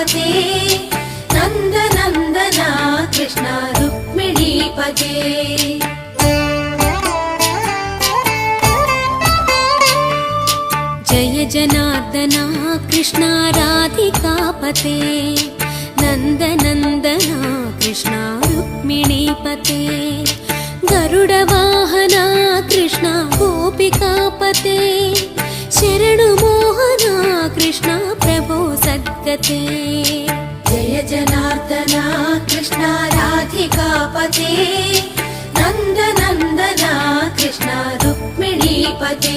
गोपिकापते नन्दनन्दना कृष्ण रुक्मिणीपते जय जनार्दना कृष्ण राधिकापते नन्दनन्दना कृष्ण रुक्मिणीपते गरुडवाहना कृष्ण गोपिकापते शरणु मोहना कृष्ण प्रभो सद्गते जय जनार्दना कृष्ण राधिकापते नन्दनन्दना कृष्ण रुक्मिणीपते